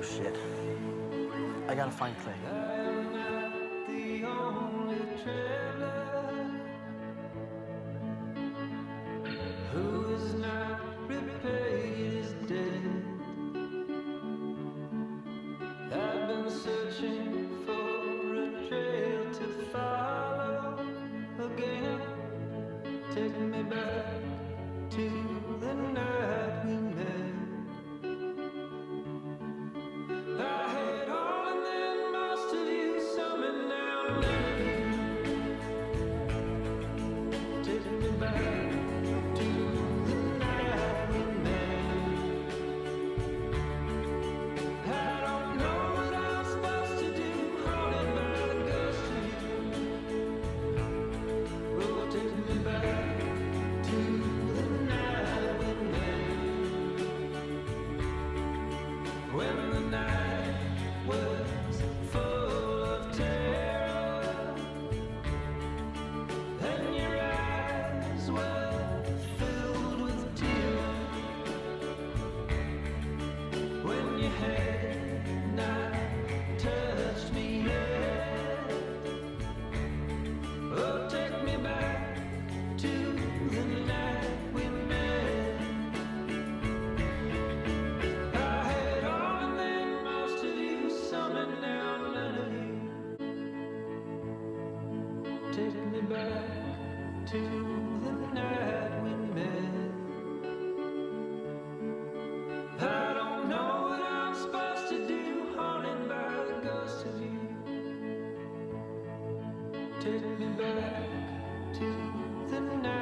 shit. I gotta find Clay. I'm not the only traveler who is not repaid his debt. I've been searching for a trail to follow again. Take me back to the night we met. I had all and then most of you, some and now none of you. Take me back to the night we met. I don't know what I'm supposed to do, haunted by the ghost of you. Oh, take me back to the night we met. When the night was full of terror and your eyes were filled with tears. When your had not touched me yet. Oh, take me back to the night we met. I had all and then most of you, some and now none of you. Take me back to the night we met. I don't know what I'm supposed to do, haunted by the ghost of you. Take me back to the night.